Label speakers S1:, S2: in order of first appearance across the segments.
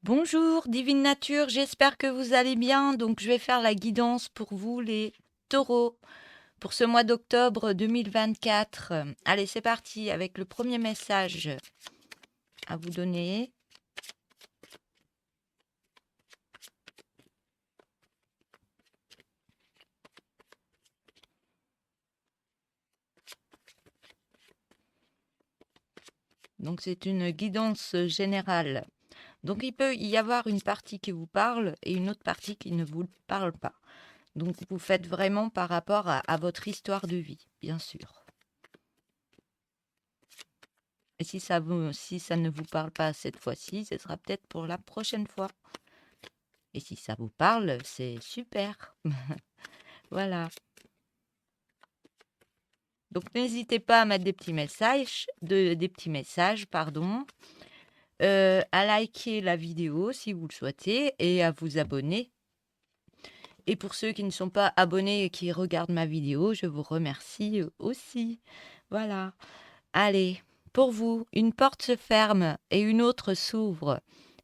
S1: Bonjour, Divine Nature, j'espère que vous allez bien. Donc, je vais faire la guidance pour vous, les taureaux, pour ce mois d'octobre 2024. Allez, c'est parti avec le premier message à vous donner. Donc, c'est une guidance générale. Donc, il peut y avoir une partie qui vous parle et une autre partie qui ne vous parle pas. Donc, vous faites vraiment par rapport à votre histoire de vie, bien sûr. Et si ça ne vous parle pas cette fois-ci, ce sera peut-être pour la prochaine fois. Et si ça vous parle, c'est super. Voilà. Donc n'hésitez pas à mettre des petits messages, pardon, à liker la vidéo si vous le souhaitez et à vous abonner. Et pour ceux qui ne sont pas abonnés et qui regardent ma vidéo, je vous remercie aussi. Voilà. Allez, pour vous, une porte se ferme et une autre s'ouvre.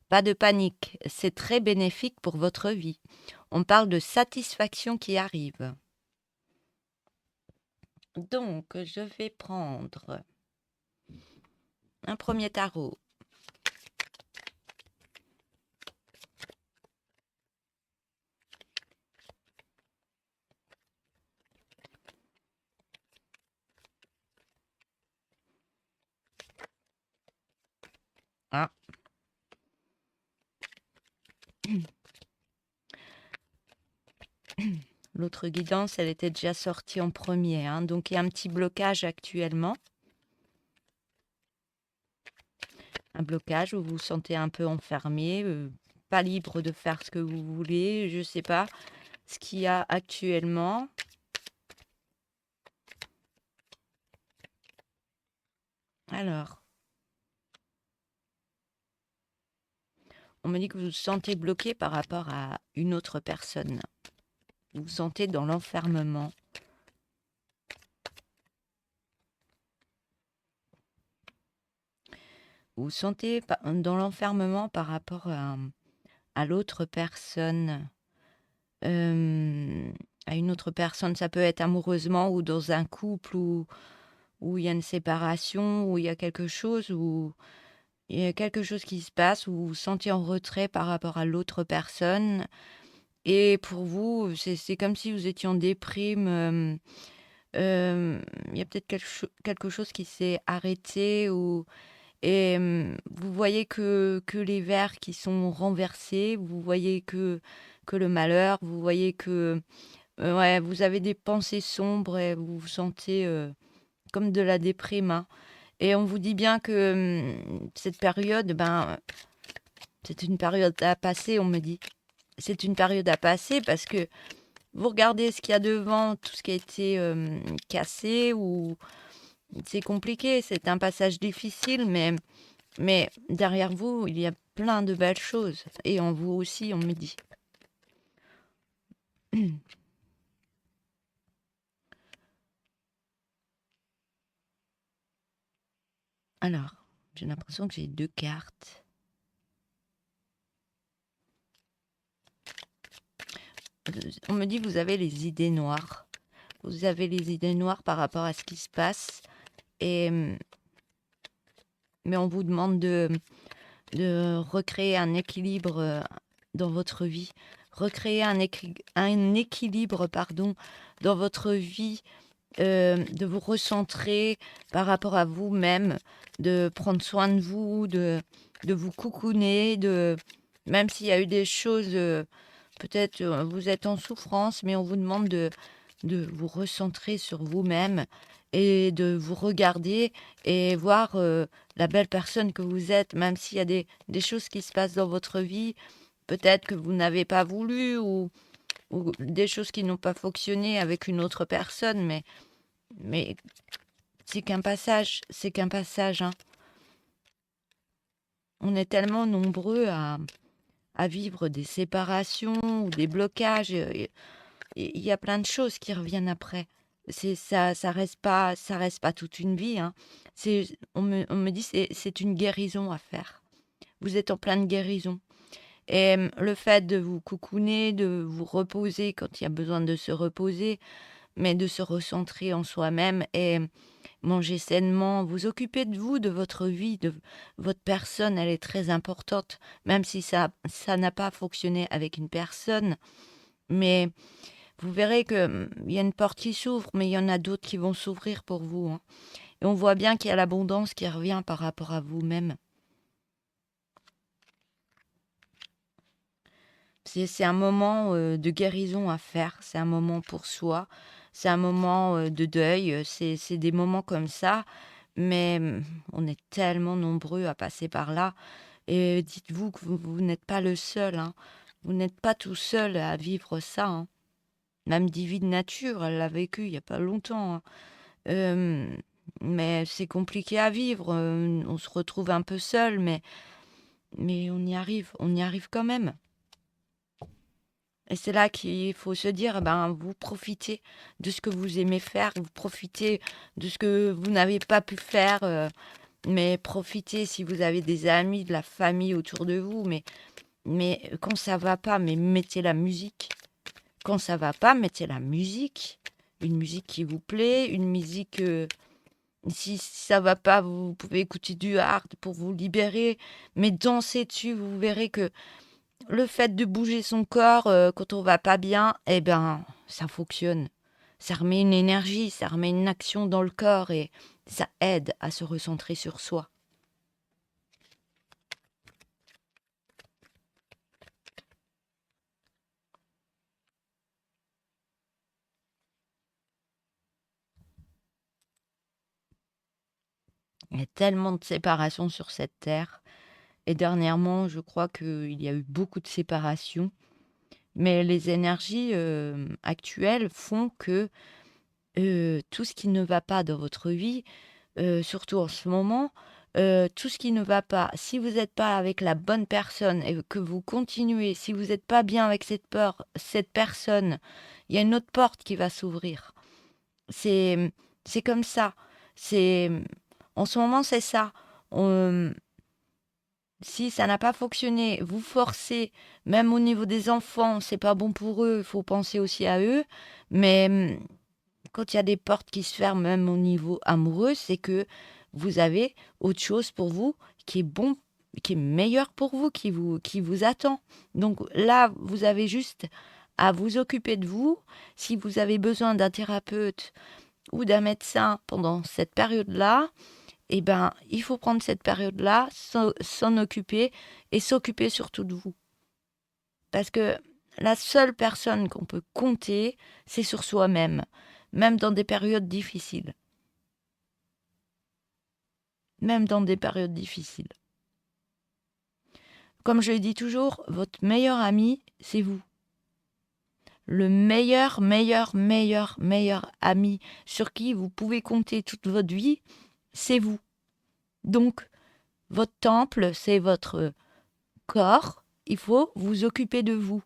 S1: Pas de panique, c'est très bénéfique pour votre vie. On parle de satisfaction qui arrive. Donc, je vais prendre un premier tarot. Ah. L'autre guidance, elle était déjà sortie en premier, hein, donc il y a un petit blocage actuellement. Un blocage où vous vous sentez un peu enfermé, pas libre de faire ce que vous voulez. Je ne sais pas ce qu'il y a actuellement. Alors, on me dit que vous vous sentez bloqué par rapport à une autre personne. Vous vous sentez dans l'enfermement. Vous vous sentez dans l'enfermement par rapport à l'autre personne. À une autre personne, ça peut être amoureusement ou dans un couple où il y a une séparation, où il y a quelque chose, où il y a quelque chose qui se passe, où vous vous sentez en retrait par rapport à l'autre personne. Et pour vous, c'est comme si vous étiez en déprime. Il y a peut-être quelque chose qui s'est arrêté et vous voyez que les verres qui sont renversés, vous voyez que le malheur, vous voyez que ouais, vous avez des pensées sombres et vous vous sentez comme de la déprime, hein. Et on vous dit bien que cette période, ben, c'est une période à passer, on me dit. C'est une période à passer parce que vous regardez ce qu'il y a devant, tout ce qui a été cassé, ou c'est compliqué, c'est un passage difficile, mais derrière vous, il y a plein de belles choses. Et en vous aussi, on me dit. Alors, j'ai l'impression que j'ai deux cartes. On me dit que vous avez les idées noires. Vous avez les idées noires par rapport à ce qui se passe. Et, mais on vous demande de recréer un équilibre dans votre vie. Recréer un équilibre, pardon, dans votre vie, de vous recentrer par rapport à vous-même, de prendre soin de vous, de vous coucouner, même s'il y a eu des choses, peut-être vous êtes en souffrance, mais on vous demande de vous recentrer sur vous-même et de vous regarder et voir la belle personne que vous êtes, même s'il y a des choses qui se passent dans votre vie, peut-être que vous n'avez pas voulu ou des choses qui n'ont pas fonctionné avec une autre personne, mais c'est qu'un passage, hein. On est tellement nombreux à vivre des séparations ou des blocages. Il y a plein de choses qui reviennent après. C'est ça, ça reste pas toute une vie, hein. On me dit c'est une guérison à faire. Vous êtes en pleine guérison. Et le fait de vous cocooner, de vous reposer quand il y a besoin de se reposer, mais de se recentrer en soi-même et manger sainement, vous occuper de vous, de votre vie, de votre personne, elle est très importante, même si ça n'a pas fonctionné avec une personne. Mais vous verrez que il y a une porte qui s'ouvre, mais il y en a d'autres qui vont s'ouvrir pour vous, hein. Et on voit bien qu'il y a l'abondance qui revient par rapport à vous-même. C'est un moment de guérison à faire, c'est un moment pour soi, c'est un moment de deuil, c'est des moments comme ça, mais on est tellement nombreux à passer par là. Et dites-vous que vous n'êtes pas le seul, hein. Vous n'êtes pas tout seul à vivre ça, hein. Même Divine Nature, elle l'a vécu il n'y a pas longtemps, hein. Euh, mais c'est compliqué à vivre, on se retrouve un peu seul, mais on y arrive quand même. Et c'est là qu'il faut se dire, ben, vous profitez de ce que vous aimez faire, vous profitez de ce que vous n'avez pas pu faire, mais profitez si vous avez des amis, de la famille autour de vous, mais quand ça va pas, mais mettez la musique. Quand ça va pas, mettez la musique. Une musique qui vous plaît, une musique... si ça va pas, vous pouvez écouter du hard pour vous libérer, mais dansez dessus, vous verrez que le fait de bouger son corps quand on va pas bien, eh ben, ça fonctionne. Ça remet une énergie, ça remet une action dans le corps et ça aide à se recentrer sur soi. Il y a tellement de séparations sur cette terre. Et dernièrement, je crois qu'il y a eu beaucoup de séparations. Mais les énergies actuelles font que tout ce qui ne va pas dans votre vie, surtout en ce moment, tout ce qui ne va pas, si vous n'êtes pas avec la bonne personne et que vous continuez, si vous n'êtes pas bien avec cette personne, il y a une autre porte qui va s'ouvrir. C'est, c'est comme ça. C'est, en ce moment, c'est ça. On- Si ça n'a pas fonctionné, vous forcez, même au niveau des enfants, c'est pas bon pour eux, il faut penser aussi à eux. Mais quand il y a des portes qui se ferment, même au niveau amoureux, c'est que vous avez autre chose pour vous qui est bon, qui est meilleur pour vous, qui vous attend. Donc là, vous avez juste à vous occuper de vous. Si vous avez besoin d'un thérapeute ou d'un médecin pendant cette période-là, eh ben, il faut prendre cette période-là, s'en occuper et s'occuper surtout de vous. Parce que la seule personne qu'on peut compter, c'est sur soi-même, même dans des périodes difficiles. Même dans des périodes difficiles. Comme je le dis toujours, votre meilleur ami, c'est vous. Le meilleur ami sur qui vous pouvez compter toute votre vie, c'est vous. Donc, votre temple, c'est votre corps. Il faut vous occuper de vous.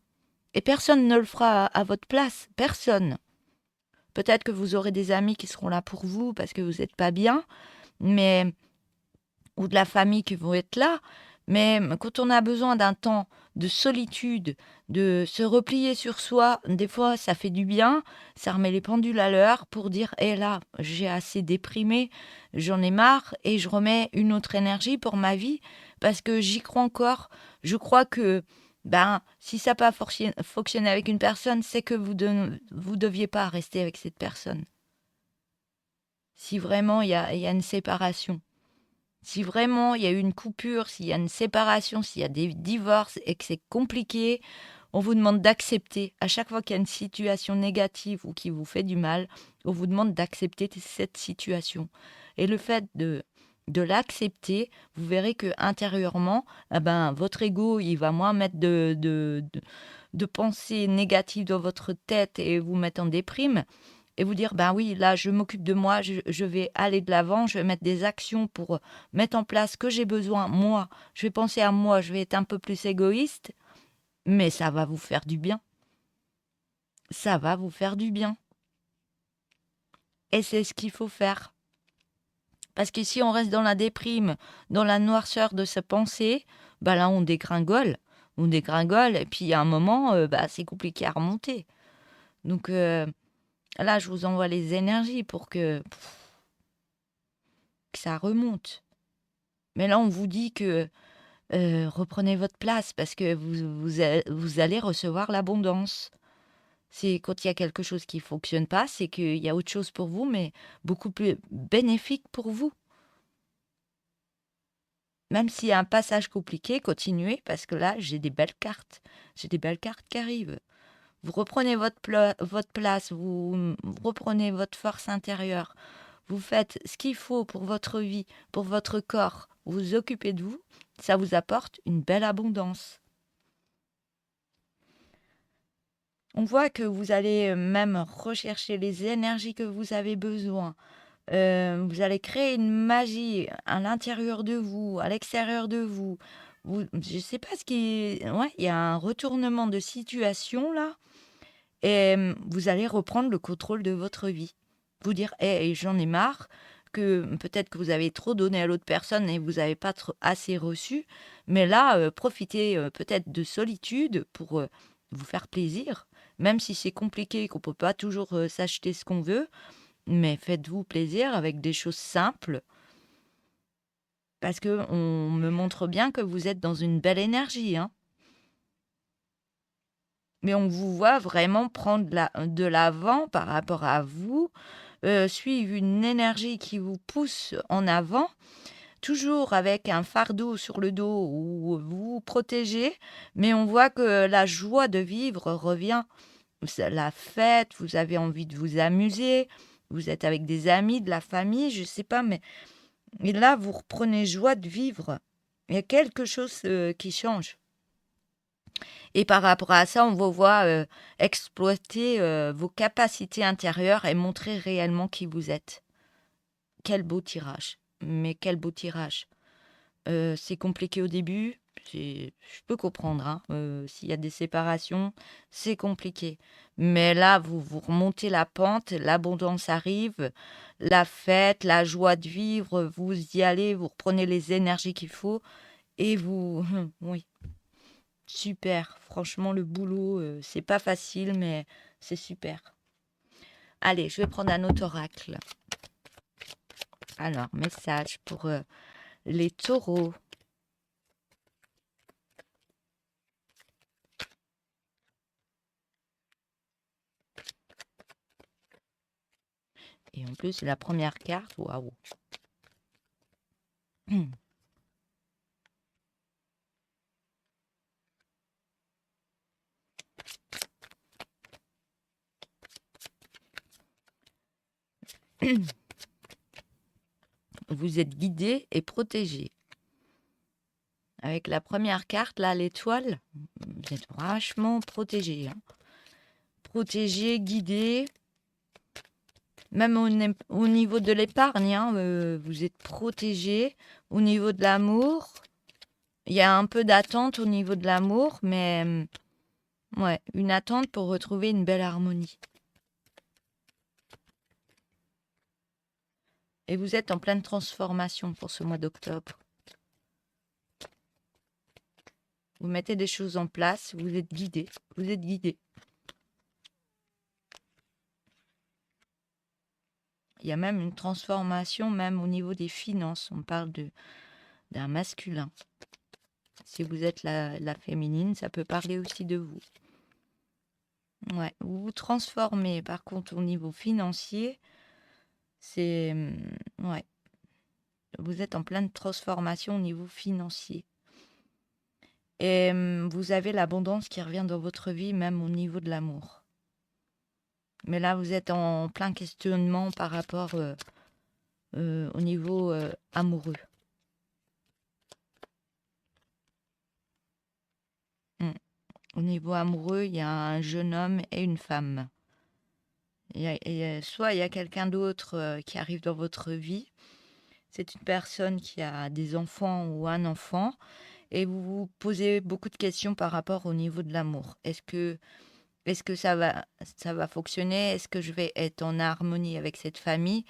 S1: Et personne ne le fera à votre place. Personne. Peut-être que vous aurez des amis qui seront là pour vous parce que vous n'êtes pas bien, mais ou de la famille qui vont être là. Mais quand on a besoin d'un temps de solitude, de se replier sur soi, des fois ça fait du bien, ça remet les pendules à l'heure pour dire, hé là, j'ai assez déprimé, j'en ai marre et je remets une autre énergie pour ma vie parce que j'y crois encore. Je crois que ben, si ça n'a pas fonctionné avec une personne, c'est que vous deviez pas rester avec cette personne. Si vraiment il y a une séparation. Si vraiment il y a eu une coupure, s'il y a une séparation, s'il y a des divorces et que c'est compliqué, on vous demande d'accepter. À chaque fois qu'il y a une situation négative ou qui vous fait du mal, on vous demande d'accepter cette situation. Et le fait de l'accepter, vous verrez que intérieurement, eh ben, votre ego, il va moins mettre de pensées négatives dans votre tête et vous mettre en déprime et vous dire, ben oui, là, je m'occupe de moi, je vais aller de l'avant, je vais mettre des actions pour mettre en place ce que j'ai besoin, moi. Je vais penser à moi, je vais être un peu plus égoïste, mais ça va vous faire du bien. Ça va vous faire du bien. Et c'est ce qu'il faut faire. Parce que si on reste dans la déprime, dans la noirceur de sa pensée, ben là, on dégringole. on dégringole, et puis il y a un moment, c'est compliqué à remonter. Donc là, je vous envoie les énergies pour que ça remonte. Mais là, on vous dit que reprenez votre place parce que vous allez recevoir l'abondance. C'est quand il y a quelque chose qui ne fonctionne pas, c'est qu'il y a autre chose pour vous, mais beaucoup plus bénéfique pour vous. Même s'il y a un passage compliqué, continuez parce que là, j'ai des belles cartes. J'ai des belles cartes qui arrivent. Vous reprenez votre place, vous reprenez votre force intérieure. Vous faites ce qu'il faut pour votre vie, pour votre corps. Vous vous occupez de vous. Ça vous apporte une belle abondance. On voit que vous allez même rechercher les énergies que vous avez besoin. Vous allez créer une magie à l'intérieur de vous, à l'extérieur de vous. Je ne sais pas ce qui... Ouais, il y a un retournement de situation là. Et vous allez reprendre le contrôle de votre vie. Vous dire, hey, j'en ai marre, que peut-être que vous avez trop donné à l'autre personne et vous n'avez pas assez reçu. Mais là, profitez peut-être de solitude pour vous faire plaisir. Même si c'est compliqué, qu'on ne peut pas toujours s'acheter ce qu'on veut, mais faites-vous plaisir avec des choses simples. Parce qu'on me montre bien que vous êtes dans une belle énergie, hein. Mais on vous voit vraiment prendre de l'avant par rapport à vous, suivre une énergie qui vous pousse en avant, toujours avec un fardeau sur le dos où vous vous protégez, mais on voit que la joie de vivre revient. La fête, vous avez envie de vous amuser, vous êtes avec des amis, de la famille, je ne sais pas, mais et là, vous reprenez joie de vivre. Il y a quelque chose qui change. Et par rapport à ça, on vous voit exploiter vos capacités intérieures et montrer réellement qui vous êtes. Quel beau tirage. Mais quel beau tirage. C'est compliqué au début. Je peux comprendre. Hein. S'il y a des séparations, c'est compliqué. Mais là, vous remontez la pente, l'abondance arrive, la fête, la joie de vivre, vous y allez, vous reprenez les énergies qu'il faut et vous... Oui, super. Franchement, le boulot, c'est pas facile, mais c'est super. Allez, je vais prendre un autre oracle. Alors, message pour les taureaux. Et en plus, c'est la première carte. Waouh. Vous êtes guidé et protégé. Avec la première carte, là, l'étoile, vous êtes vachement protégé. Hein. Protégé, guidé. Même au niveau de l'épargne, hein, vous êtes protégé. Au niveau de l'amour, il y a un peu d'attente au niveau de l'amour, mais ouais, une attente pour retrouver une belle harmonie. Et vous êtes en pleine transformation pour ce mois d'octobre. Vous mettez des choses en place, vous êtes guidé. Vous êtes guidé. Il y a même une transformation, même au niveau des finances. On parle d'un masculin. Si vous êtes la féminine, ça peut parler aussi de vous. Ouais, vous vous transformez. Par contre, au niveau financier, c'est... Ouais, vous êtes en pleine transformation au niveau financier. Et vous avez l'abondance qui revient dans votre vie, même au niveau de l'amour. Mais là, vous êtes en plein questionnement par rapport au niveau amoureux. Mm. Au niveau amoureux, il y a un jeune homme et une femme. Soit il y a quelqu'un d'autre qui arrive dans votre vie. C'est une personne qui a des enfants ou un enfant. Et vous vous posez beaucoup de questions par rapport au niveau de l'amour. Est-ce que ça va fonctionner? Est-ce que je vais être en harmonie avec cette famille?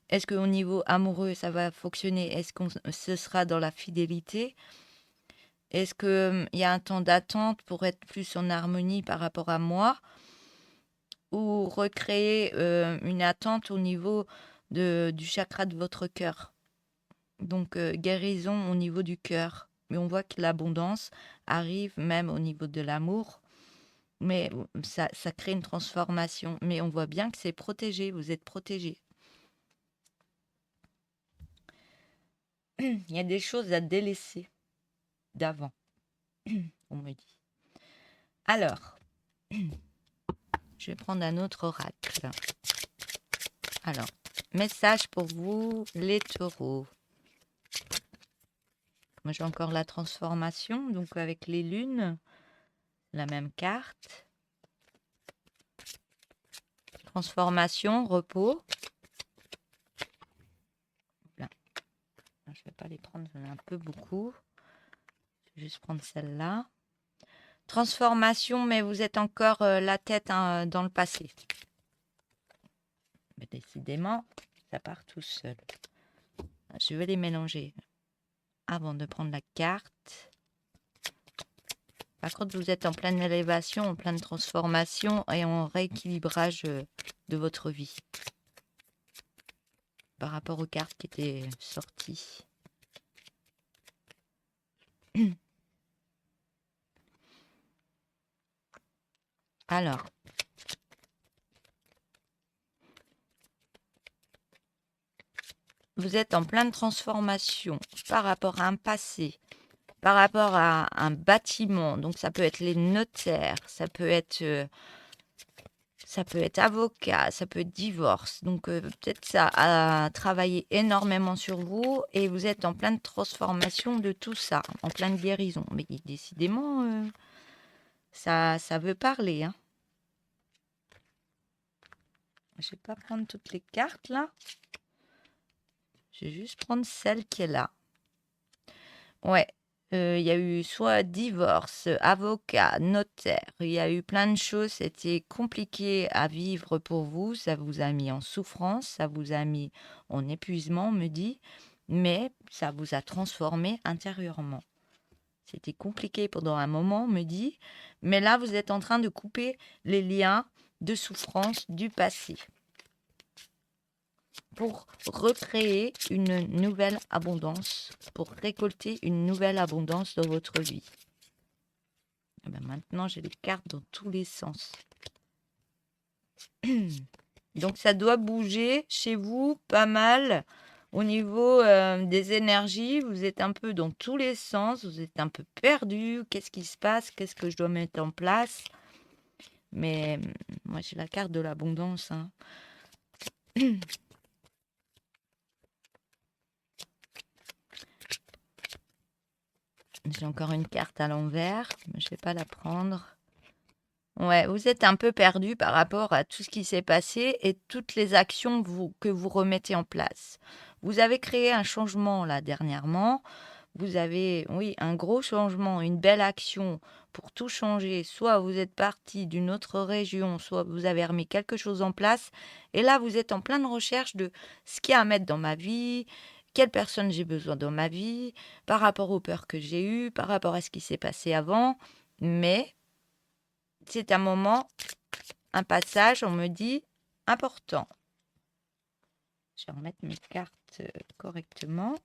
S1: Est-ce qu'au niveau amoureux, ça va fonctionner? Est-ce que ce sera dans la fidélité? Est-ce que il y a un temps d'attente pour être plus en harmonie par rapport à moi ou recréer une attente au niveau du chakra de votre cœur? Donc, guérison au niveau du cœur. Mais on voit que l'abondance arrive même au niveau de l'amour. Mais ça crée une transformation. Mais on voit bien que c'est protégé, vous êtes protégé. Il y a des choses à délaisser d'avant, on me dit. Alors, je vais prendre un autre oracle. Alors, message pour vous, les taureaux. Moi, j'ai encore la transformation, donc avec les lunes, la même carte. Transformation, repos. Là. Je ne vais pas les prendre, j'en ai un peu beaucoup. Je vais juste prendre celle-là. Transformation, mais vous êtes encore la tête dans le passé. Mais décidément, ça part tout seul. Je vais les mélanger avant de prendre la carte. Par contre, vous êtes en pleine élévation, en pleine transformation et en rééquilibrage de votre vie par rapport aux cartes qui étaient sorties. Alors, vous êtes en pleine transformation par rapport à un passé, par rapport à un bâtiment. Donc, ça peut être les notaires, ça peut être avocat, ça peut être divorce. Donc, peut-être ça a travaillé énormément sur vous et vous êtes en pleine transformation de tout ça, en pleine guérison. Mais décidément, ça veut parler. Hein. Je ne vais pas prendre toutes les cartes là. Je vais juste prendre celle qui est là. Ouais. Il y a eu soit divorce, avocat, notaire, il y a eu plein de choses, c'était compliqué à vivre pour vous, ça vous a mis en souffrance, ça vous a mis en épuisement, on me dit, mais ça vous a transformé intérieurement. C'était compliqué pendant un moment, on me dit, mais là vous êtes en train de couper les liens de souffrance du passé pour recréer une nouvelle abondance, pour récolter une nouvelle abondance dans votre vie. Et ben maintenant, j'ai les cartes dans tous les sens. Donc, ça doit bouger chez vous pas mal au niveau des énergies. Vous êtes un peu dans tous les sens, vous êtes un peu perdu. Qu'est-ce qui se passe? Qu'est-ce que je dois mettre en place? Mais moi, j'ai la carte de l'abondance. Hein. J'ai encore une carte à l'envers, mais je ne vais pas la prendre. Ouais, vous êtes un peu perdu par rapport à tout ce qui s'est passé et toutes les actions que vous remettez en place. Vous avez créé un changement là dernièrement. Vous avez, oui, un gros changement, une belle action pour tout changer. Soit vous êtes parti d'une autre région, soit vous avez remis quelque chose en place. Et là, vous êtes en pleine recherche de ce qu'il y a à mettre dans ma vie, quelle personne j'ai besoin dans ma vie, par rapport aux peurs que j'ai eues, par rapport à ce qui s'est passé avant. Mais c'est un moment, un passage, on me dit, important. Je vais remettre mes cartes correctement.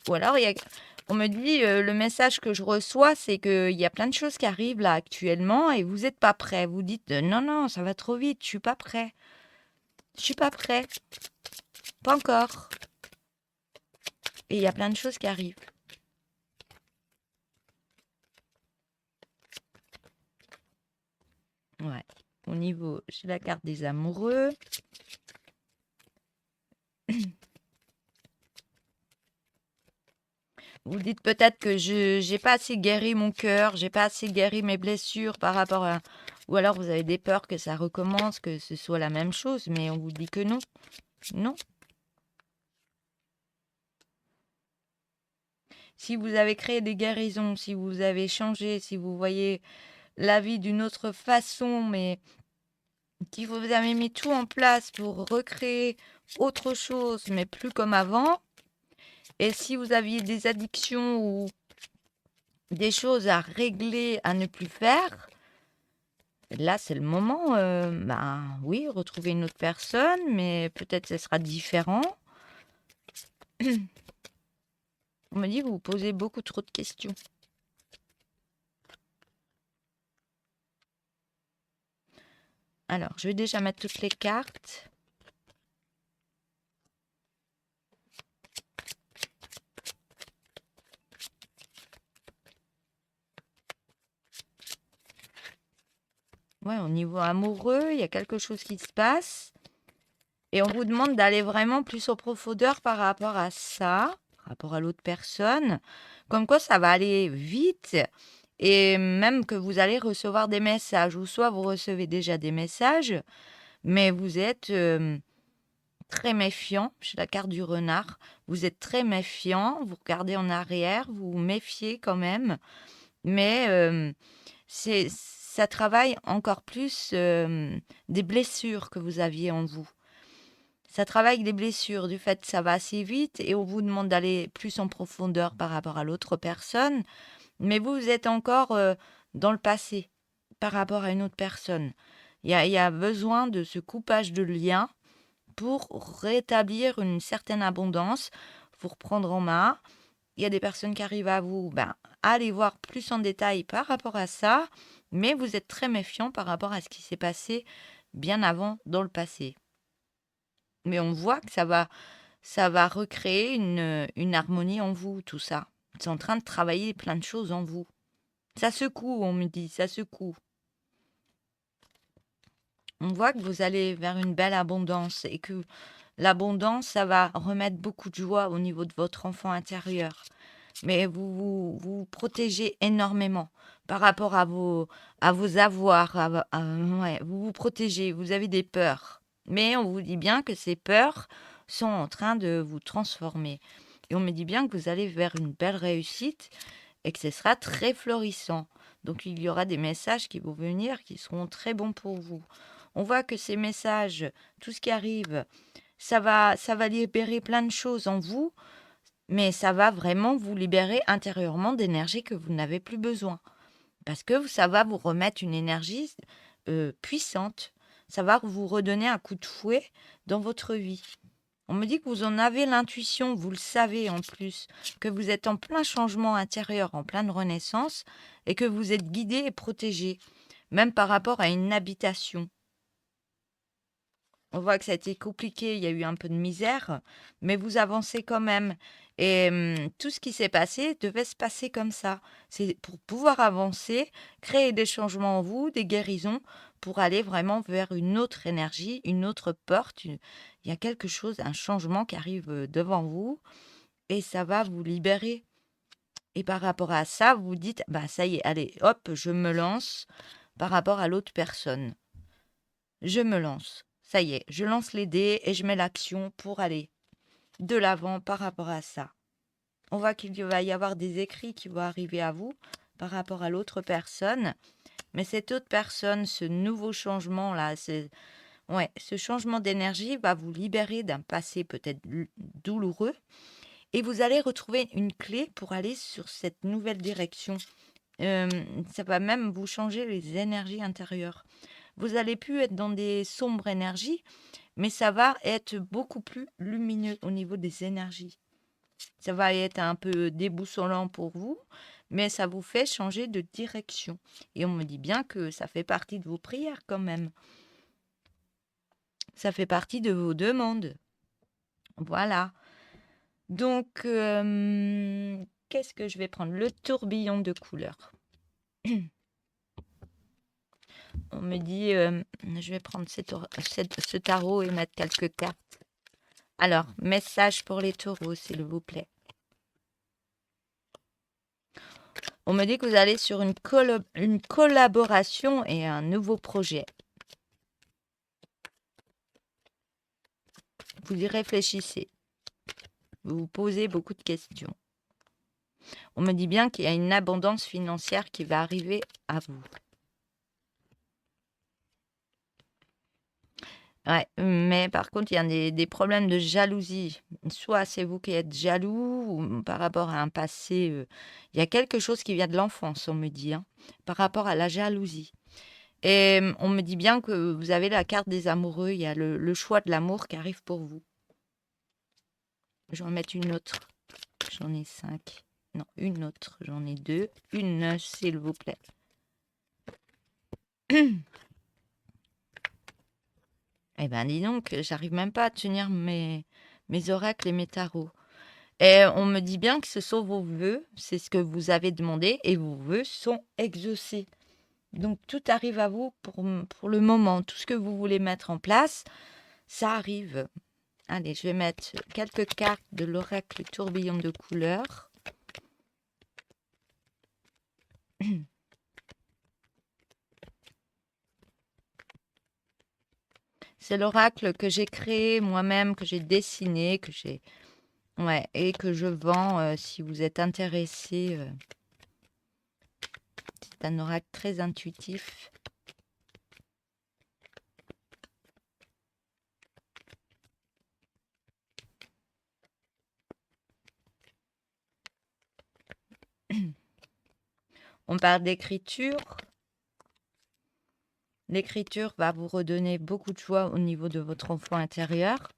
S1: Ou alors, on me dit, le message que je reçois, c'est qu'il y a plein de choses qui arrivent là actuellement et vous n'êtes pas prêt. Vous dites, non, non, ça va trop vite, je suis pas prêt. Je suis pas prêt. Pas encore. Et il y a plein de choses qui arrivent. Ouais. Au niveau, j'ai la carte des amoureux. Vous dites peut-être que je n'ai pas assez guéri mon cœur, j'ai pas assez guéri mes blessures par rapport à... Ou alors vous avez des peurs que ça recommence, que ce soit la même chose, mais on vous dit que non. Non. Si vous avez créé des guérisons, si vous avez changé, si vous voyez la vie d'une autre façon, mais Si vous avez mis tout en place pour recréer autre chose, mais plus comme avant, et si vous aviez des addictions ou des choses à régler, à ne plus faire, là, c'est le moment, ben oui, retrouver une autre personne, mais peut-être ce sera différent. On me dit que vous posez beaucoup trop de questions. Alors, je vais déjà mettre toutes les cartes. Ouais, au niveau amoureux, il y a quelque chose qui se passe. Et on vous demande d'aller vraiment plus en profondeur par rapport à ça, par rapport à l'autre personne. Comme quoi, ça va aller vite. Et même que vous allez recevoir des messages. Ou soit vous recevez déjà des messages, mais vous êtes très méfiant. J'ai la carte du renard. Vous êtes très méfiant. Vous regardez en arrière. Vous vous méfiez quand même. Mais ça travaille encore plus des blessures que vous aviez en vous. Ça travaille des blessures, du fait que ça va assez vite et on vous demande d'aller plus en profondeur par rapport à l'autre personne, mais vous êtes encore dans le passé par rapport à une autre personne. Il y a besoin de ce coupage de lien pour rétablir une certaine abondance, pour prendre en main. Il y a des personnes qui arrivent à vous, ben, allez voir plus en détail par rapport à ça, mais vous êtes très méfiant par rapport à ce qui s'est passé bien avant dans le passé. Mais on voit que ça va recréer une harmonie en vous, tout ça. C'est en train de travailler plein de choses en vous. Ça secoue, on me dit, ça secoue. On voit que vous allez vers une belle abondance et que l'abondance, ça va remettre beaucoup de joie au niveau de votre enfant intérieur. Mais vous protégez énormément par rapport à vos avoirs. Ouais, vous vous protégez, vous avez des peurs. Mais on vous dit bien que ces peurs sont en train de vous transformer. Et on me dit bien que vous allez vers une belle réussite et que ce sera très florissant. Donc il y aura des messages qui vont venir qui seront très bons pour vous. On voit que ces messages, tout ce qui arrive, ça va libérer plein de choses en vous, mais ça va vraiment vous libérer intérieurement d'énergie que vous n'avez plus besoin. Parce que ça va vous remettre une énergie puissante. Ça va vous redonner un coup de fouet dans votre vie. On me dit que vous en avez l'intuition, vous le savez en plus, que vous êtes en plein changement intérieur, en pleine renaissance, et que vous êtes guidé et protégé, même par rapport à une habitation. On voit que ça a été compliqué, il y a eu un peu de misère, mais vous avancez quand même. Et tout ce qui s'est passé devait se passer comme ça. C'est pour pouvoir avancer, créer des changements en vous, des guérisons, pour aller vraiment vers une autre énergie, une autre porte. Il y a quelque chose, un changement qui arrive devant vous et ça va vous libérer. Et par rapport à ça, vous dites, bah ça y est, allez, hop, je me lance par rapport à l'autre personne. Je me lance. Ça y est, je lance les dés et je mets l'action pour aller de l'avant par rapport à ça. On voit qu'il va y avoir des écrits qui vont arriver à vous par rapport à l'autre personne. Mais cette autre personne, ce nouveau changement-là, ce changement d'énergie va vous libérer d'un passé peut-être douloureux. Et vous allez retrouver une clé pour aller sur cette nouvelle direction. Ça va même vous changer les énergies intérieures. Vous allez plus être dans des sombres énergies, mais ça va être beaucoup plus lumineux au niveau des énergies. Ça va être un peu déboussolant pour vous, mais ça vous fait changer de direction. Et on me dit bien que ça fait partie de vos prières quand même. Ça fait partie de vos demandes. Voilà. Donc, qu'est-ce que je vais prendre? Le tourbillon de couleurs. On me dit, je vais prendre ce tarot et mettre quelques cartes. Alors, message pour les taureaux, s'il vous plaît. On me dit que vous allez sur une collaboration et un nouveau projet. Vous y réfléchissez. Vous vous posez beaucoup de questions. On me dit bien qu'il y a une abondance financière qui va arriver à vous. Ouais, mais par contre, il y a des problèmes de jalousie. Soit c'est vous qui êtes jaloux ou par rapport à un passé, il y a quelque chose qui vient de l'enfance, on me dit, hein, par rapport à la jalousie. Et on me dit bien que vous avez la carte des amoureux, il y a le choix de l'amour qui arrive pour vous. Je vais en mettre une autre. J'en ai 5. Non, une autre. J'en ai 2. Une, s'il vous plaît. Eh ben, dis donc, j'arrive même pas à tenir mes oracles et mes tarots. Et on me dit bien que ce sont vos vœux, c'est ce que vous avez demandé, et vos vœux sont exaucés. Donc tout arrive à vous pour le moment. Tout ce que vous voulez mettre en place, ça arrive. Allez, je vais mettre quelques cartes de l'oracle tourbillon de couleurs. C'est l'oracle que j'ai créé moi-même, que j'ai dessiné, ouais, et que je vends si vous êtes intéressé. C'est un oracle très intuitif. On parle d'écriture. L'écriture va vous redonner beaucoup de joie au niveau de votre enfant intérieur.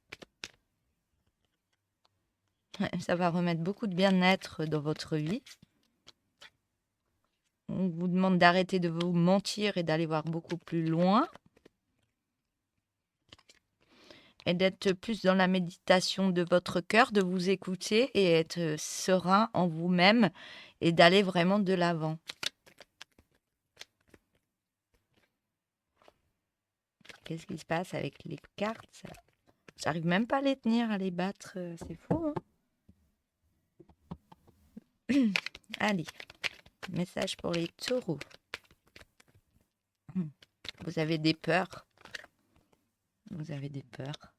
S1: Ça va remettre beaucoup de bien-être dans votre vie. On vous demande d'arrêter de vous mentir et d'aller voir beaucoup plus loin. Et d'être plus dans la méditation de votre cœur, de vous écouter et être serein en vous-même et d'aller vraiment de l'avant. Qu'est-ce qui se passe avec les cartes? J'arrive même pas à les tenir, à les battre. C'est fou, hein? Allez, message pour les taureaux. Vous avez des peurs. Vous avez des peurs.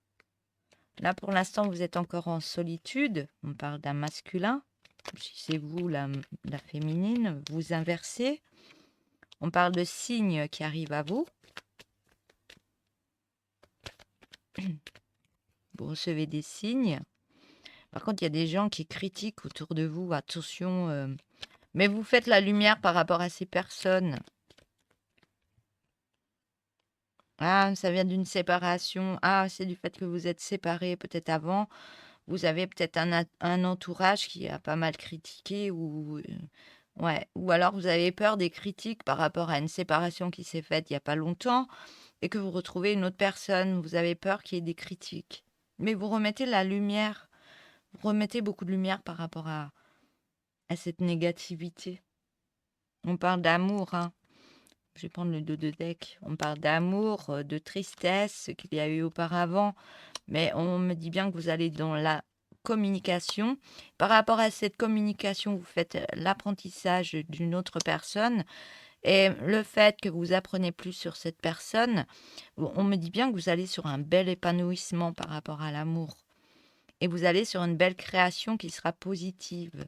S1: Là, pour l'instant, vous êtes encore en solitude. On parle d'un masculin. Si c'est vous, la féminine, vous inversez. On parle de signes qui arrivent à vous. Vous recevez des signes. Par contre, il y a des gens qui critiquent autour de vous. Attention. Mais vous faites la lumière par rapport à ces personnes. Ah, ça vient d'une séparation. Ah, c'est du fait que vous êtes séparés peut-être avant. Vous avez peut-être un entourage qui a pas mal critiqué ouais. Ou alors vous avez peur des critiques par rapport à une séparation qui s'est faite il y a pas longtemps et que vous retrouvez une autre personne. Vous avez peur qu'il y ait des critiques. Mais vous remettez la lumière. Vous remettez beaucoup de lumière par rapport à cette négativité. On parle d'amour, hein. Je vais prendre le dos de deck. On parle d'amour, de tristesse, ce qu'il y a eu auparavant. Mais on me dit bien que vous allez dans la communication. Par rapport à cette communication, vous faites l'apprentissage d'une autre personne. Et le fait que vous apprenez plus sur cette personne, on me dit bien que vous allez sur un bel épanouissement par rapport à l'amour. Et vous allez sur une belle création qui sera positive.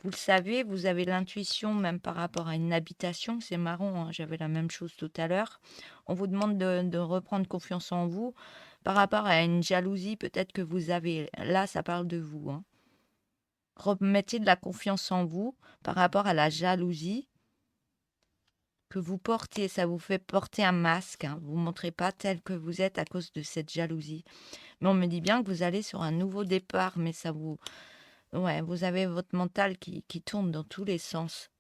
S1: Vous le savez, vous avez l'intuition même par rapport à une habitation. C'est marrant, hein, j'avais la même chose tout à l'heure. On vous demande de reprendre confiance en vous par rapport à une jalousie peut-être que vous avez. Là, ça parle de vous, hein. Remettez de la confiance en vous par rapport à la jalousie que vous portez. Ça vous fait porter un masque, hein. Vous ne montrez pas tel que vous êtes à cause de cette jalousie. Mais on me dit bien que vous allez sur un nouveau départ, mais ça vous... Ouais, vous avez votre mental qui tourne dans tous les sens.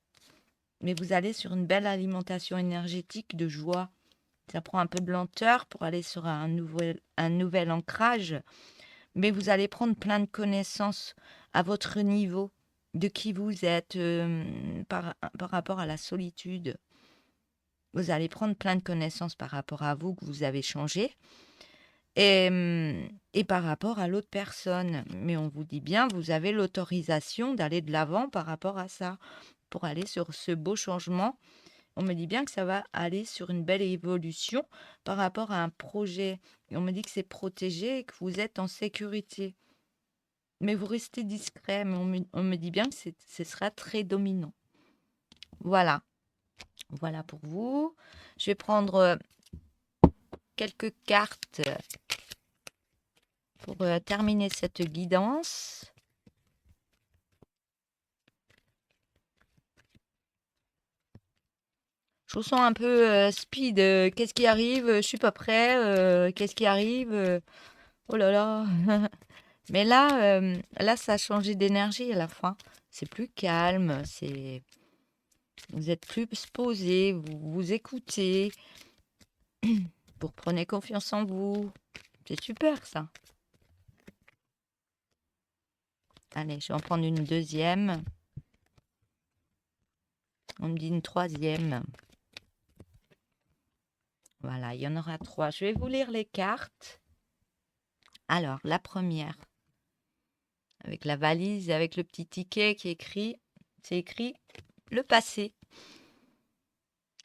S1: Mais vous allez sur une belle alimentation énergétique de joie. Ça prend un peu de lenteur pour aller sur un nouvel ancrage. Mais vous allez prendre plein de connaissances à votre niveau de qui vous êtes par rapport à la solitude. Vous allez prendre plein de connaissances par rapport à vous que vous avez changé et par rapport à l'autre personne. Mais on vous dit bien, vous avez l'autorisation d'aller de l'avant par rapport à ça, pour aller sur ce beau changement. On me dit bien que ça va aller sur une belle évolution par rapport à un projet. Et on me dit que c'est protégé et que vous êtes en sécurité. Mais vous restez discret, mais on me dit bien que ce sera très dominant. Voilà. Voilà pour vous. Je vais prendre quelques cartes pour terminer cette guidance. Je vous sens un peu speed. Qu'est-ce qui arrive? Je suis pas prêt. Qu'est-ce qui arrive? Oh là là. Mais là, ça a changé d'énergie à la fin. C'est plus calme. Vous êtes plus posé. Vous vous écoutez. Vous reprenez confiance en vous. C'est super ça. Allez, je vais en prendre une deuxième. On me dit une troisième. Voilà, il y en aura 3. Je vais vous lire les cartes. Alors, la première, avec la valise, avec le petit ticket qui est écrit, c'est écrit le passé.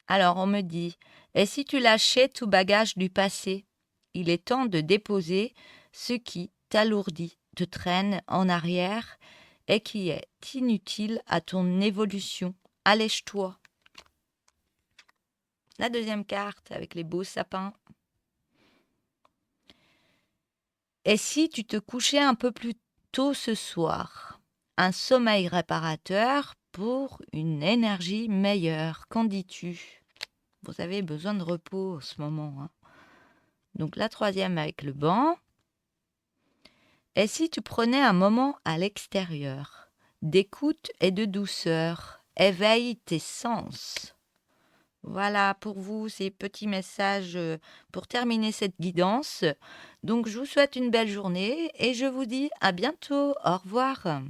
S1: Alors, on me dit, et si tu lâchais tout bagage du passé? Il est temps de déposer ce qui t'alourdit, te traîne en arrière et qui est inutile à ton évolution. Allège-toi. La deuxième carte avec les beaux sapins. Et si tu te couchais un peu plus tôt ce soir? Un sommeil réparateur pour une énergie meilleure. Qu'en dis-tu? Vous avez besoin de repos en ce moment, hein. Donc la troisième avec le banc. Et si tu prenais un moment à l'extérieur, d'écoute et de douceur, éveille tes sens. Voilà pour vous ces petits messages pour terminer cette guidance. Donc je vous souhaite une belle journée et je vous dis à bientôt. Au revoir.